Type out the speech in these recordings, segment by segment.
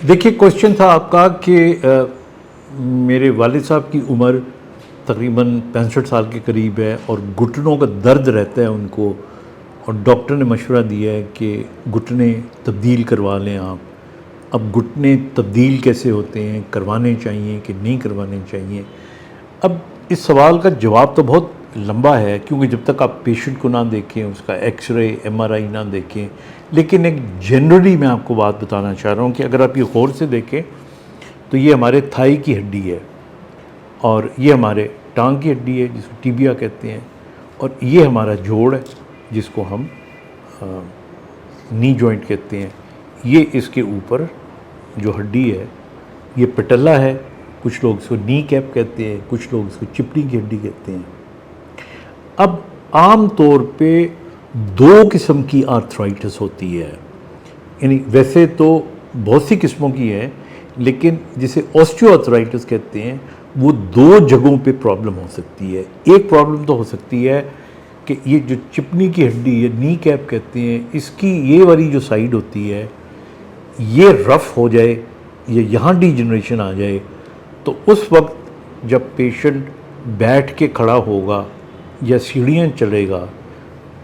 देखिए क्वेश्चन था आपका कि मेरे वालिद साहब की उम्र तकरीबन 65 साल के करीब है और घुटनों का दर्द रहता है उनको, और डॉक्टर ने मशवरा दिया है कि घुटने तब्दील करवा लें आप। अब घुटने तब्दील कैसे होते हैं, करवाने चाहिए कि नहीं करवाने चाहिए? अब इस सवाल का जवाब तो बहुत लंबा है, क्योंकि जब तक आप पेशेंट को ना देखें, उसका एक्सरे एमआरआई ना देखें। लेकिन एक जनरली मैं आपको बात बताना चाह रहा हूँ कि अगर आप ये गौर से देखें तो ये हमारे थाई की हड्डी है, और ये हमारे टांग की हड्डी है जिसको टिबिया कहते हैं, और ये हमारा जोड़ है जिसको हम नी जॉइंट कहते हैं। ये इसके ऊपर जो हड्डी है ये पटल्ला है, कुछ लोग इसको नी कैप कहते हैं, कुछ लोग इसको चिपड़ी की हड्डी कहते हैं। अब आम तौर पे दो किस्म की आर्थराइटिस होती है, यानी वैसे तो बहुत सी किस्मों की है, लेकिन जिसे ऑस्टियोआर्थराइटिस कहते हैं वो दो जगहों पे प्रॉब्लम हो सकती है। एक प्रॉब्लम तो हो सकती है कि ये जो चिपनी की हड्डी है, नी कैप कहते हैं, इसकी ये वाली जो साइड होती है ये रफ़ हो जाए या यहाँ डिजनरेशन आ जाए, तो उस वक्त जब पेशेंट बैठ के खड़ा होगा या सीढ़ियाँ चलेगा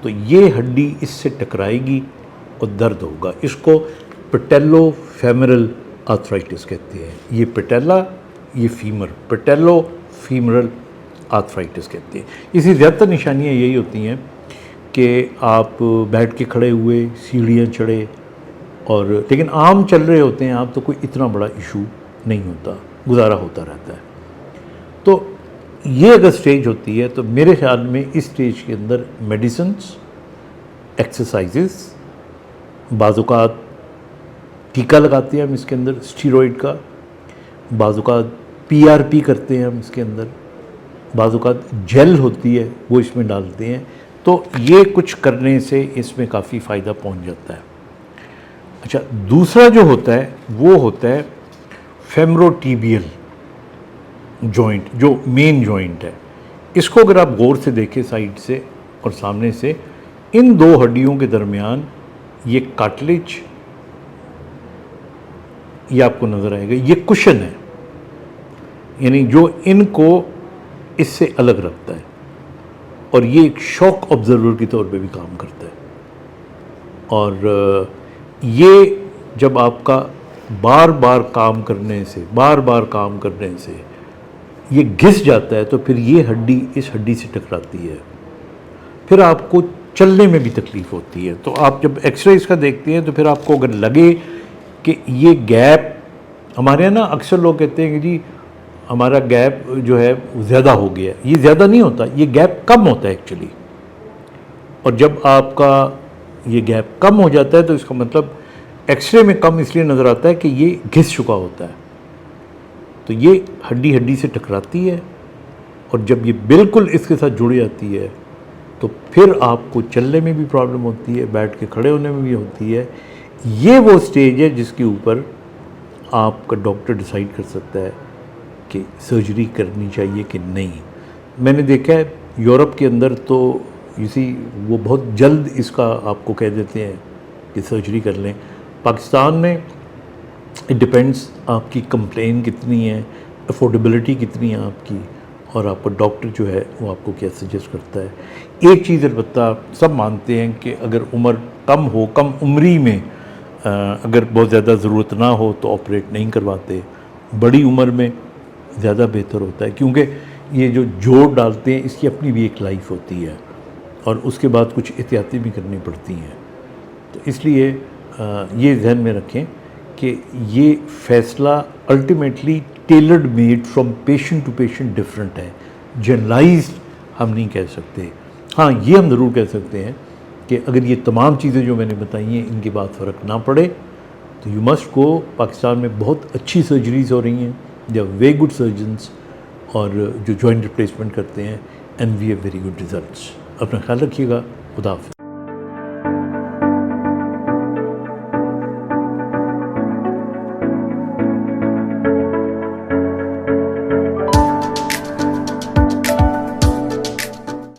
तो ये हड्डी इससे टकराएगी और दर्द होगा। इसको पेटेलो फेमरल आर्थराइटिस कहते हैं। ये पेटेला, ये फीमर, पेटेलो फीमरल आर्थराइटिस कहते हैं। इसी ज़्यादातर निशानियाँ यही होती हैं कि आप बैठ के खड़े हुए, सीढ़ियाँ चढ़े, और लेकिन आम चल रहे होते हैं आप तो कोई इतना बड़ा इशू नहीं होता, गुजारा होता रहता है। तो ये अगर स्टेज होती है तो मेरे ख्याल में इस स्टेज के अंदर मेडिसिन्स, एक्सरसाइजेस, बाज़-औक़ात टीका लगाते हैं हम इसके अंदर स्टीरॉइड का, बाज़-औक़ात पीआरपी करते हैं हम इसके अंदर, बाज़-औक़ात जेल होती है वो इसमें डालते हैं। तो ये कुछ करने से इसमें काफ़ी फ़ायदा पहुंच जाता है। अच्छा, दूसरा जो होता है वो होता है फेमरोटिबियल जॉइंट, जो मेन जॉइंट है। इसको अगर आप गौर से देखें साइड से और सामने से, इन दो हड्डियों के दरमियान ये कार्टिलेज ये आपको नज़र आएगा, ये कुशन है, यानी जो इनको इससे अलग रखता है, और ये एक शॉक ऑब्जर्वर के तौर पे भी काम करता है। और ये जब आपका बार बार काम करने से ये घिस जाता है तो फिर ये हड्डी इस हड्डी से टकराती है, फिर आपको चलने में भी तकलीफ़ होती है। तो आप जब एक्सरे इसका देखते हैं तो फिर आपको अगर लगे कि ये गैप, हमारे यहाँ ना अक्सर लोग कहते हैं कि जी हमारा गैप जो है ज़्यादा हो गया, ये ज़्यादा नहीं होता, ये गैप कम होता है एक्चुअली। और जब आपका ये गैप कम हो जाता है तो इसका मतलब एक्सरे में कम इसलिए नज़र आता है कि ये घिस चुका होता है। तो ये हड्डी से टकराती है, और जब ये बिल्कुल इसके साथ जुड़ जाती है तो फिर आपको चलने में भी प्रॉब्लम होती है, बैठ के खड़े होने में भी होती है। ये वो स्टेज है जिसके ऊपर आपका डॉक्टर डिसाइड कर सकता है कि सर्जरी करनी चाहिए कि नहीं। मैंने देखा है यूरोप के अंदर तो इसी वो बहुत जल्द इसका आपको कह देते हैं कि सर्जरी कर लें। पाकिस्तान में इट डिपेंड्स आपकी कंप्लेन कितनी है, अफोर्डेबिलिटी कितनी है आपकी, और आपका डॉक्टर जो है वो आपको क्या सजेस्ट करता है। एक चीज़ अलबत्ता सब मानते हैं कि अगर उम्र कम हो, कम उम्री में अगर बहुत ज़्यादा ज़रूरत ना हो तो ऑपरेट नहीं करवाते। बड़ी उम्र में ज़्यादा बेहतर होता है, क्योंकि ये जो जोड़ डालते हैं इसकी अपनी भी एक लाइफ होती है, और उसके बाद कुछ एहतियातें भी करनी पड़ती हैं। तो इसलिए ये ध्यान में रखें कि ये फ़ैसला ultimately tailored made from patient to patient different है, जनरलाइज्ड हम नहीं कह सकते। हाँ, ये हम ज़रूर कह सकते हैं कि अगर ये तमाम चीज़ें जो मैंने बताई हैं इनके बाद फ़र्क ना पड़े तो यू मस्ट गो। पाकिस्तान में बहुत अच्छी सर्जरीज़ हो रही हैं, they are very good surgeons, और जो जॉइंट रिप्लेसमेंट करते हैं, and we have very good results. अपना ख्याल रखिएगा। खुदा हाफ़िज़।